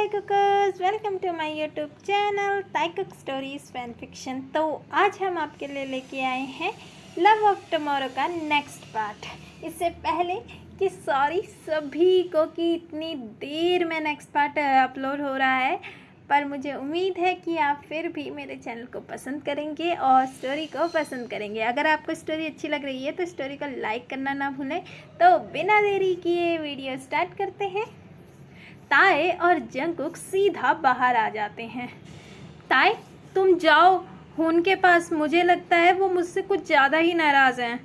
ताई cookers, welcome to my YouTube channel Tai cook stories fan fiction. तो आज हम आपके लिए लेके आए हैं लव ऑफ टुमारो का नेक्स्ट पार्ट। इससे पहले कि सॉरी सभी को कि इतनी देर में नेक्स्ट पार्ट अपलोड हो रहा है, पर मुझे उम्मीद है कि आप फिर भी मेरे चैनल को पसंद करेंगे और स्टोरी को पसंद करेंगे। अगर आपको स्टोरी अच्छी लग रही है तो स्टोरी को लाइक करना ना भूलें। तो बिना देरी किए वीडियो स्टार्ट करते हैं। ताए और जंगकुक सीधा बाहर आ जाते हैं। ताए तुम जाओ हुन के पास, मुझे लगता है वो मुझसे कुछ ज़्यादा ही नाराज़ हैं।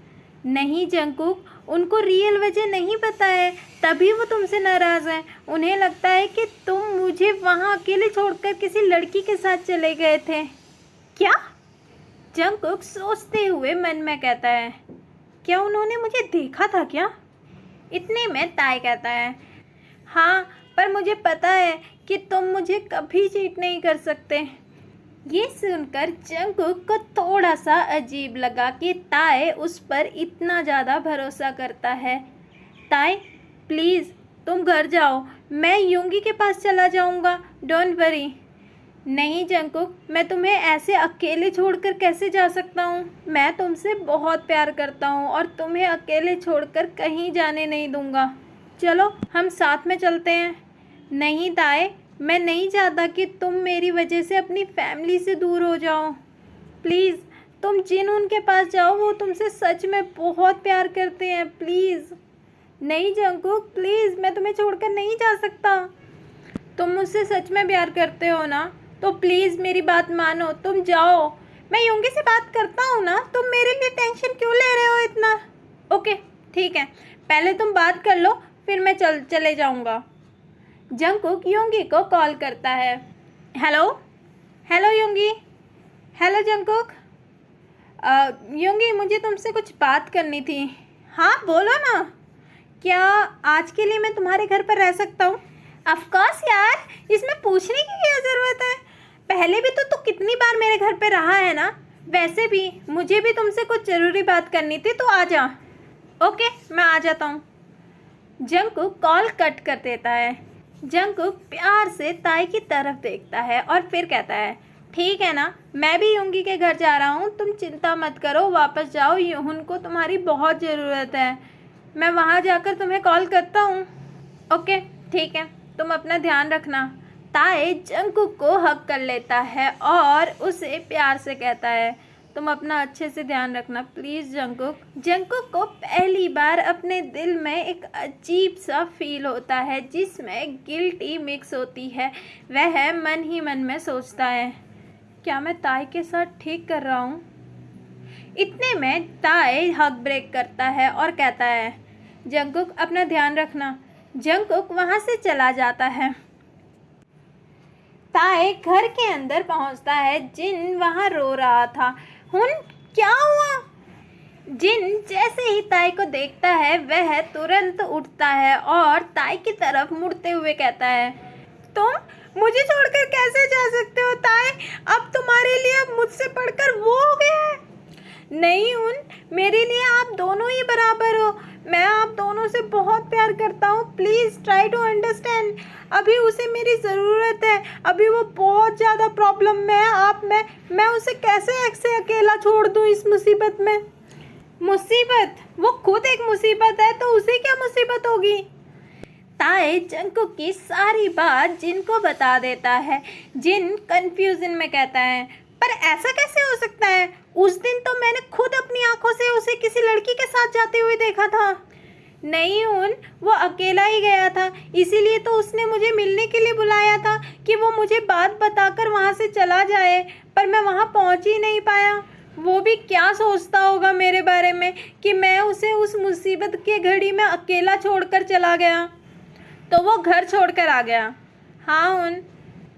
नहीं जंगकुक, उनको रियल वजह नहीं पता है, तभी वो तुमसे नाराज़ हैं। उन्हें लगता है कि तुम मुझे वहाँ अकेले छोड़कर किसी लड़की के साथ चले गए थे। क्या? जंगकुक सोचते हुए मन में कहता है, क्या उन्होंने मुझे देखा था क्या? इतने में ताए कहता है, हाँ पर मुझे पता है कि तुम मुझे कभी चीट नहीं कर सकते। ये सुनकर जंगकुक को थोड़ा सा अजीब लगा कि ताए उस पर इतना ज़्यादा भरोसा करता है। ताए प्लीज़ तुम घर जाओ, मैं युंगी के पास चला जाऊंगा, डोंट वरी। नहीं जंगकुक, मैं तुम्हें ऐसे अकेले छोड़कर कैसे जा सकता हूँ? मैं तुमसे बहुत प्यार करता हूँ और तुम्हें अकेले छोड़कर कहीं जाने नहीं दूंगा। चलो हम साथ में चलते हैं। नहीं ताए, मैं नहीं चाहता कि तुम मेरी वजह से अपनी फैमिली से दूर हो जाओ। प्लीज़ तुम जिन के पास जाओ, वो तुमसे सच में बहुत प्यार करते हैं, प्लीज़। नहीं जंगकुक प्लीज़, मैं तुम्हें छोड़कर नहीं जा सकता। तुम मुझसे सच में प्यार करते हो ना, तो प्लीज़ मेरी बात मानो, तुम जाओ। मैं युंगी से बात करता हूँ ना, तुम मेरे लिए टेंशन क्यों ले रहे हो इतना? ओके ठीक है, पहले तुम बात कर लो, फिर मैं चले जाऊँगा। जंगकुक युंगी को कॉल करता है। Hello hello Yoongi. Hello Jungkook. Yoongi मुझे तुमसे कुछ बात करनी थी। हाँ बोलो ना। क्या आज के लिए मैं तुम्हारे घर पर रह सकता हूँ? ऑफ कोर्स यार, इसमें पूछने की क्या ज़रूरत है? पहले भी तो तू कितनी बार मेरे घर पे रहा है ना। वैसे भी मुझे भी तुमसे कुछ ज़रूरी बात करनी थी, तो आ जा। ओके मैं आ जाता हूँ। जंगकुक कॉल कट कर देता है। जंगकुक प्यार से ताई की तरफ देखता है और फिर कहता है, ठीक है ना, मैं भी युंगी के घर जा रहा हूँ, तुम चिंता मत करो, वापस जाओ, युहुन को तुम्हारी बहुत ज़रूरत है। मैं वहाँ जाकर तुम्हें कॉल करता हूँ। ओके ठीक है, तुम अपना ध्यान रखना। ताई जंगकुक को हग कर लेता है और उसे प्यार से कहता है, तुम अपना अच्छे से ध्यान रखना प्लीज़ जंगकुक। जंगकुक को पहली बार अपने दिल में एक अजीब सा फील होता है, जिसमें गिल्टी मिक्स होती है। वह मन ही मन में सोचता है, क्या मैं ताई के साथ ठीक कर रहा हूँ? इतने में ताई हग ब्रेक करता है और कहता है, जंगकुक अपना ध्यान रखना। जंगकुक वहाँ से चला जाता है। ताए घर के अंदर पहुँचता है। जिन वहाँ रो रहा था। हुन क्या हुआ? जिन जैसे ही ताई को देखता है, वह तुरंत उठता है और ताई की तरफ मुड़ते हुए कहता है, तुम मुझे छोड़कर कैसे जा सकते हो ताई? अब तुम्हारे लिए मुझसे बढ़कर वो हो गया है। नहीं हुन, मेरे लिए आप दोनों ही बराबर हो। मैं आप दोनों से बहुत प्यार करता हूँ, प्लीज़ ट्राई टू अंडरस्टैंड। अभी उसे मेरी ज़रूरत है, अभी वो बहुत ज़्यादा प्रॉब्लम में है। मैं उसे कैसे ऐसे अकेला छोड़ दूँ इस मुसीबत में? मुसीबत? वो खुद एक मुसीबत है, तो उसे क्या मुसीबत होगी? ताए जंगकुक की सारी बात जिन को बता देता है। जिन कंफ्यूजन में कहता है, पर ऐसा कैसे हो सकता है? उस दिन तो मैंने खुद अपनी आंखों से उसे किसी लड़की के साथ जाते हुए देखा था। नहीं हुन, वो अकेला ही गया था, इसीलिए तो उसने मुझे मिलने के लिए बुलाया था कि वो मुझे बात बताकर वहाँ से चला जाए, पर मैं वहाँ पहुँच ही नहीं पाया। वो भी क्या सोचता होगा मेरे बारे में कि मैं उसे उस मुसीबत के घड़ी में अकेला छोड़कर चला गया। तो वो घर छोड़कर आ गया। हाँ हुन,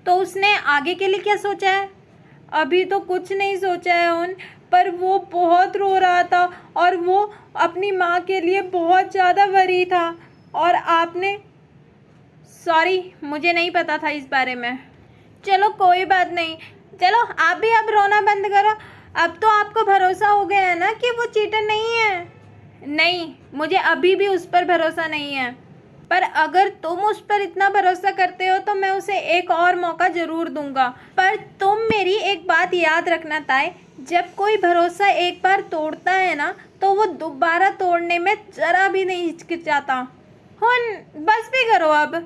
तो उसने आगे के लिए क्या सोचा है? अभी तो कुछ नहीं सोचा है हुन, पर वो बहुत रो रहा था और वो अपनी माँ के लिए बहुत ज़्यादा वरी था। और आपने, सॉरी मुझे नहीं पता था इस बारे में। चलो कोई बात नहीं, चलो आप भी अब रोना बंद करो। अब तो आपको भरोसा हो गया है ना कि वो चीटर नहीं है? नहीं, मुझे अभी भी उस पर भरोसा नहीं है। पर अगर तुम उस पर इतना भरोसा करते हो तो मैं उसे एक और मौका ज़रूर दूंगा। पर तुम मेरी एक बात याद रखना ताए, जब कोई भरोसा एक बार तोड़ता है ना तो वो दोबारा तोड़ने में ज़रा भी नहीं हिचकिचाता। हुन, बस भी करो अब।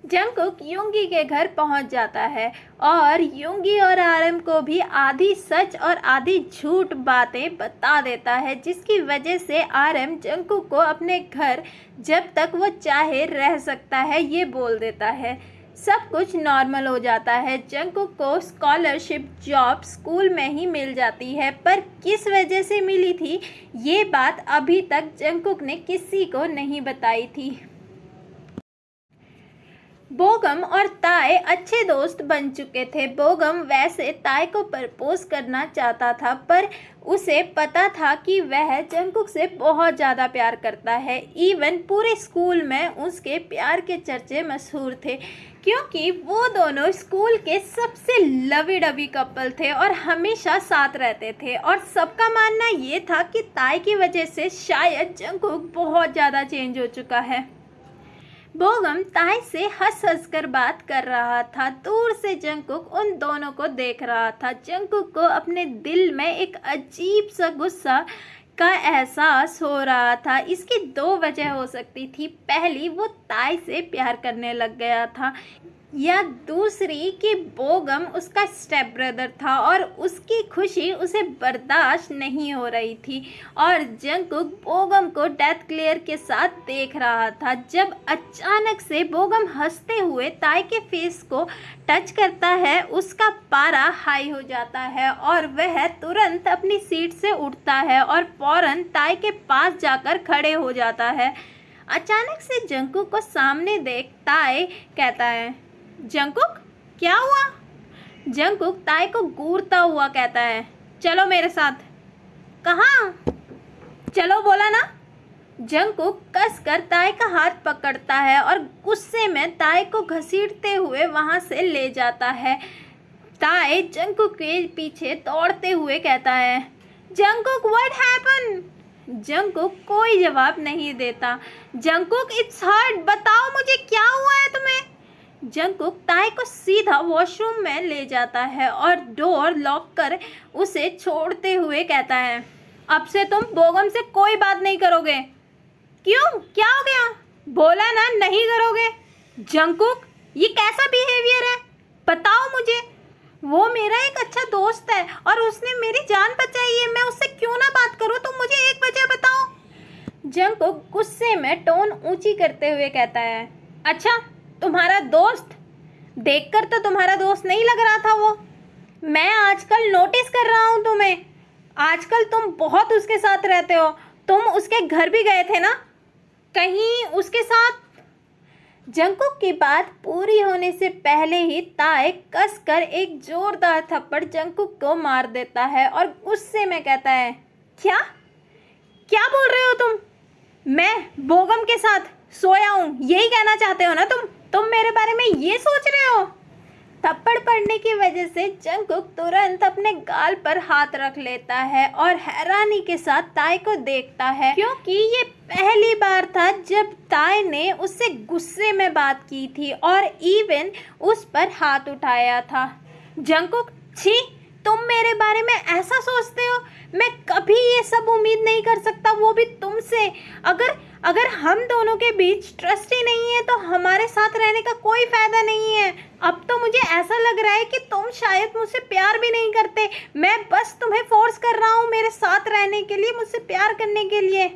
जंगकुक युंगी के घर पहुंच जाता है और युंगी और आरएम को भी आधी सच और आधी झूठ बातें बता देता है, जिसकी वजह से आरएम जंगकुक को अपने घर जब तक वो चाहे रह सकता है ये बोल देता है। सब कुछ नॉर्मल हो जाता है। जंगकुक को स्कॉलरशिप जॉब स्कूल में ही मिल जाती है, पर किस वजह से मिली थी ये बात अभी तक जंगकुक ने किसी को नहीं बताई थी। बोगम और ताए अच्छे दोस्त बन चुके थे। बोगम वैसे ताए को प्रपोज करना चाहता था, पर उसे पता था कि वह जंगकुक से बहुत ज़्यादा प्यार करता है। इवन पूरे स्कूल में उसके प्यार के चर्चे मशहूर थे, क्योंकि वो दोनों स्कूल के सबसे लवी डवी कपल थे और हमेशा साथ रहते थे। और सबका मानना ये था कि ताए की वजह से शायद जंगकुक बहुत ज़्यादा चेंज हो चुका है। बोगम ताए से हंस हंस कर बात कर रहा था। दूर से जंगकुक उन दोनों को देख रहा था। जंगकुक को अपने दिल में एक अजीब सा गुस्सा का एहसास हो रहा था। इसकी दो वजह हो सकती थी। पहली, वो ताए से प्यार करने लग गया था, या दूसरी कि बोगम उसका स्टेप ब्रदर था और उसकी खुशी उसे बर्दाश्त नहीं हो रही थी। और जंगकुक बोगम को डेथ ग्लेयर के साथ देख रहा था। जब अचानक से बोगम हंसते हुए ताए के फेस को टच करता है, उसका पारा हाई हो जाता है और वह तुरंत अपनी सीट से उठता है और फौरन ताए के पास जाकर खड़े हो जाता है। अचानक से जंगकुक को सामने देख ताए कहता है, जंगकुक क्या हुआ? जंगकुक ताए को घूरता हुआ कहता है, चलो मेरे साथ। कहाँ? चलो बोला ना। जंगकुक कसकर ताए का हाथ पकड़ता है और गुस्से में ताए को घसीटते हुए वहां से ले जाता है। ताए जंगकुक के पीछे दौड़ते हुए कहता है, जंगकुक व्हाट हैपन? जंगकुक कोई जवाब नहीं देता। जंगकुक इट्स हर्ट, बताओ मुझे क्या हुआ है तुम्हें? जंगकुक ताए को सीधा वॉशरूम में ले जाता है और डोर लॉक कर उसे छोड़ते हुए कहता है, अब से तुम बोगम से कोई बात नहीं करोगे। क्यों, क्या हो गया? बोला ना नहीं करोगे। जंगकुक ये कैसा बिहेवियर है, बताओ मुझे। वो मेरा एक अच्छा दोस्त है और उसने मेरी जान बचाई है, मैं उससे क्यों ना बात करूं? तुम मुझे एक वजह बताओ। जंगकुक गुस्से में टोन ऊंची करते हुए कहता है, अच्छा तुम्हारा दोस्त? देखकर तो तुम्हारा दोस्त नहीं लग रहा था वो। मैं आजकल नोटिस कर रहा हूँ तुम्हें। आजकल तुम बहुत उसके साथ रहते हो। तुम उसके घर भी गए थे ना कहीं उसके साथ? जंगकुक की बात पूरी होने से पहले ही ताए कसकर एक जोरदार थप्पड़ जंगकुक को मार देता है और गुस्से में कहता है, क्या क्या बोल रहे हो तुम? मैं बोगम के साथ सोया हूँ, यही कहना चाहते हो ना तुम मेरे बारे में ये सोच रहे हो? थप्पड़ पड़ने की वजह से जंगकुक तुरंत अपने गाल पर हाथ रख लेता है और हैरानी के साथ ताए को देखता है, क्योंकि ये पहली बार था जब ताए ने उससे गुस्से में बात की थी और इवन उस पर हाथ उठाया था। जंगकुक, छी, तुम मेरे बारे में ऐसा सोचते हो? मैं कभी ये सब उम्मीद नहीं कर सकता, वो भी तुमसे। अगर हम दोनों के बीच ट्रस्ट ही नहीं है तो हमारे साथ रहने का कोई फायदा नहीं है। अब तो मुझे ऐसा लग रहा है कि तुम शायद मुझसे प्यार भी नहीं करते। मैं बस तुम्हें फोर्स कर रहा हूँ मेरे साथ रहने के लिए, मुझसे प्यार करने के लिए।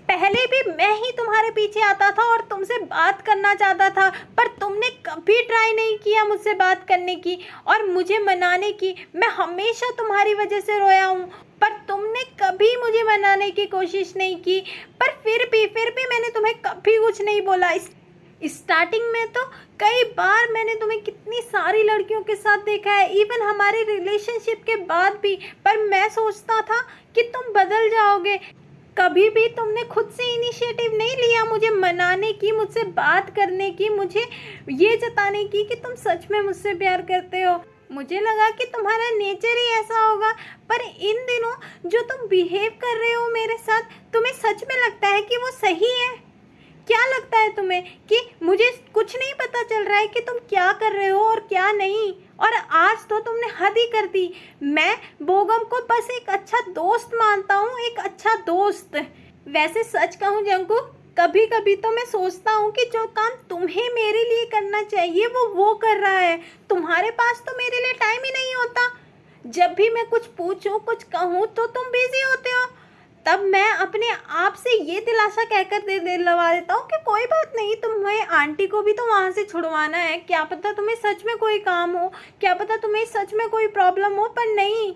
पहले भी मैं ही तुम्हारे पीछे आता था और तुमसे बात करना चाहता था, पर तुमने कभी ट्राई नहीं किया मुझसे बात करने की और मुझे मनाने की। मैं हमेशा तुम्हारी वजह से रोया हूँ, पर तुमने कभी मुझे मनाने की कोशिश नहीं की। पर फिर भी मैंने तुम्हें कभी कुछ नहीं बोला। स्टार्टिंग में तो कई बार मैंने तुम्हें कितनी सारी लड़कियों के साथ देखा है, इवन हमारे रिलेशनशिप के बाद भी, पर मैं सोचता था कि तुम बदल जाओगे। कभी भी तुमने खुद से इनिशिएटिव नहीं लिया मुझे मनाने की, मुझसे बात करने की, मुझे ये जताने की कि तुम सच में मुझसे प्यार करते हो। मुझे लगा कि तुम्हारा नेचर ही ऐसा होगा, पर इन दिनों जो तुम बिहेव कर रहे हो मेरे साथ, तुम्हें सच में लगता है कि वो सही है? क्या लगता है तुम्हें कि मुझे कुछ नहीं पता चल रहा है कि तुम क्या कर रहे हो और क्या नहीं? और आज तो तुमने हद ही कर दी। मैं बोगम को बस एक अच्छा दोस्त मानता हूँ, एक अच्छा दोस्त। वैसे सच कहूँ जंकुक, कभी कभी तो मैं सोचता हूँ कि जो काम तुम्हें मेरे लिए करना चाहिए वो कर रहा है। तुम्हारे पास तो मेरे लिए टाइम ही नहीं होता। जब भी मैं कुछ पूछूं, कुछ कहूँ तो तुम बिजी होते हो। तब मैं अपने आप से ये दिलासा कहकर दिलवा देता हूँ कि कोई बात नहीं, तुम्हें आंटी को भी तो वहाँ से छुड़वाना है। क्या पता तुम्हें सच में कोई काम हो, क्या पता तुम्हें सच में कोई प्रॉब्लम हो। पर नहीं,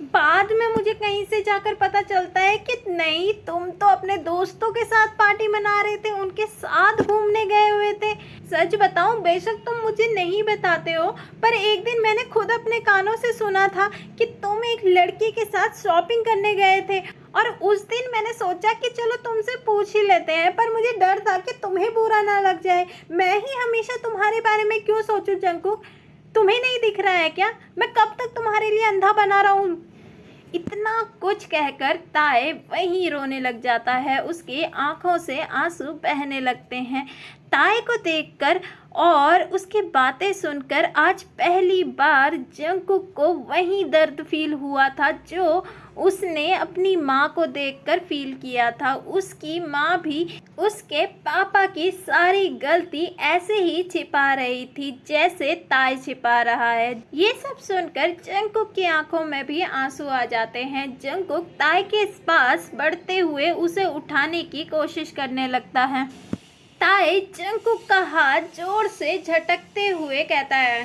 बाद में मुझे कहीं से जाकर पता चलता है कि नहीं, तुम तो अपने दोस्तों के साथ पार्टी मना रहे थे, उनके साथ घूमने गए हुए थे। सच बताऊं, बेशक तुम मुझे नहीं बताते हो, पर एक दिन मैंने खुद अपने कानों से सुना था कि तुम एक लड़की के साथ शॉपिंग करने गए थे। और उस दिन मैंने सोचा कि चलो तुमसे पूछ ही लेते हैं, पर मुझे डर था कि तुम्हें बुरा ना लग जाए। मैं ही हमेशा तुम्हारे बारे में क्यों सोचूं जंकुक? तुम्हें नहीं दिख रहा है क्या? मैं कब तक तुम्हारे लिए अंधा बना रहा हूँ? इतना कुछ कहकर ताए वहीं रोने लग जाता है। उसकी आंखों से आंसू बहने लगते हैं। ताए को देखकर और उसकी बातें सुनकर आज पहली बार जंकुक को वही दर्द फील हुआ था जो उसने अपनी माँ को देखकर फील किया था। उसकी माँ भी उसके पापा की सारी गलती ऐसे ही छिपा रही थी जैसे ताए छिपा रहा है। ये सब सुनकर जंकुक की आंखों में भी आंसू आ जाते हैं। जंकुक ताए के पास बढ़ते हुए उसे उठाने की कोशिश करने लगता है। ताए जंकुक का हाथ जोर से झटकते हुए कहता है,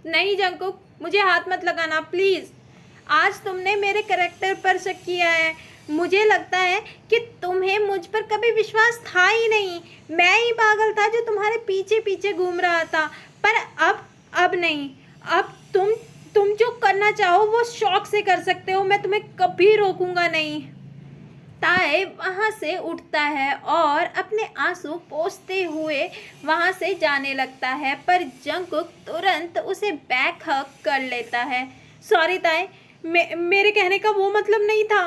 नहीं जंकुक, मुझे हाथ मत लगाना प्लीज़। आज तुमने मेरे करैक्टर पर शक किया है। मुझे लगता है कि तुम्हें मुझ पर कभी विश्वास था ही नहीं। मैं ही पागल था जो तुम्हारे पीछे पीछे घूम रहा था। पर अब नहीं। अब तुम जो करना चाहो वो शौक से कर सकते हो। मैं तुम्हें कभी रोकूंगा नहीं। ताए वहाँ से उठता है और अपने आंसू पोंछते हुए वहाँ से जाने लगता है, पर जंकुक तुरंत उसे बैक हग कर लेता है। सॉरी ताए, मेरे कहने का वो मतलब नहीं था।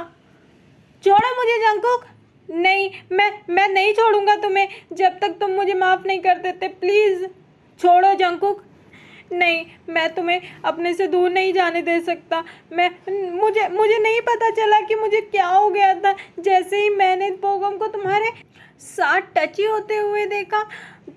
छोड़ो मुझे जंकुक। नहीं, मैं नहीं छोड़ूंगा तुम्हें जब तक तुम मुझे माफ़ नहीं कर देते। प्लीज़ छोड़ो जंकुक। नहीं, मैं तुम्हें अपने से दूर नहीं जाने दे सकता। मुझे नहीं पता चला कि मुझे क्या हो गया था। जैसे ही मैंने बोगम को तुम्हारे साथ टची होते हुए देखा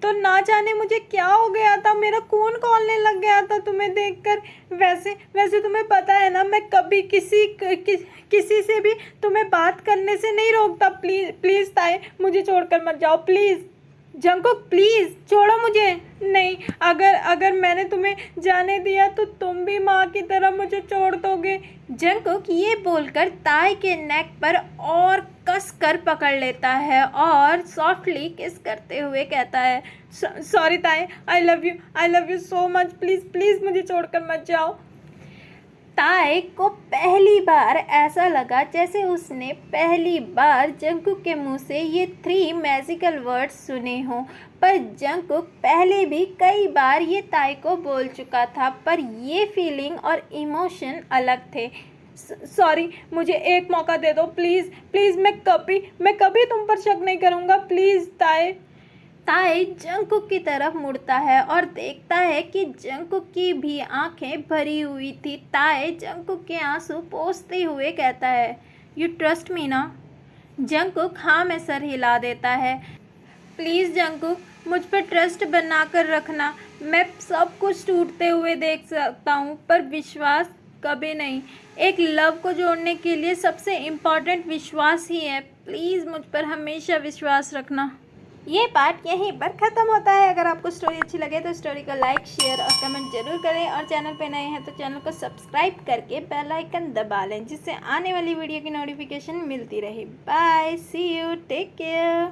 तो ना जाने मुझे क्या हो गया था। मेरा खून खौलने लग गया था तुम्हें देखकर। वैसे तुम्हें पता है ना, मैं कभी किसी से भी तुम्हें बात करने से नहीं रोकता। प्लीज़ ताए, मुझे छोड़कर मत जाओ प्लीज़। जंकुक प्लीज़ छोड़ो मुझे। नहीं, अगर मैंने तुम्हें जाने दिया तो तुम भी माँ की तरह मुझे छोड़ दोगे। जंकुक ये बोलकर ताए के नेक पर और कस कर पकड़ लेता है और सॉफ्टली किस करते हुए कहता है, सॉरी ताए, I love you so much. Please मुझे छोड़कर मत जाओ। ताए को पहली बार ऐसा लगा जैसे उसने पहली बार जंकुक के मुंह से ये 3 मैजिकल वर्ड्स सुने हों। पर जंकुक पहले भी कई बार ये ताए को बोल चुका था, पर ये फीलिंग और इमोशन अलग थे। सॉरी, मुझे एक मौका दे दो प्लीज़। मैं कभी तुम पर शक नहीं करूँगा। प्लीज़ ताए। ताए जंकुक की तरफ मुड़ता है और देखता है कि जंकुक की भी आंखें भरी हुई थी। ताए जंकुक के आंसू पोंछते हुए कहता है, यू ट्रस्ट मी ना? जंकुक हाँ में सर हिला देता है। प्लीज़ जंकुक, मुझ पर ट्रस्ट बना कर रखना। मैं सब कुछ टूटते हुए देख सकता हूँ, पर विश्वास कभी नहीं। एक लव को जोड़ने के लिए सबसे इम्पॉर्टेंट विश्वास ही है। प्लीज़ मुझ पर हमेशा विश्वास रखना। ये पार्ट यहीं पर ख़त्म होता है। अगर आपको स्टोरी अच्छी लगे तो स्टोरी को लाइक, शेयर और कमेंट जरूर करें, और चैनल पे नए हैं तो चैनल को सब्सक्राइब करके बेल आइकन दबा लें, जिससे आने वाली वीडियो की नोटिफिकेशन मिलती रहे। Bye, see you, take care.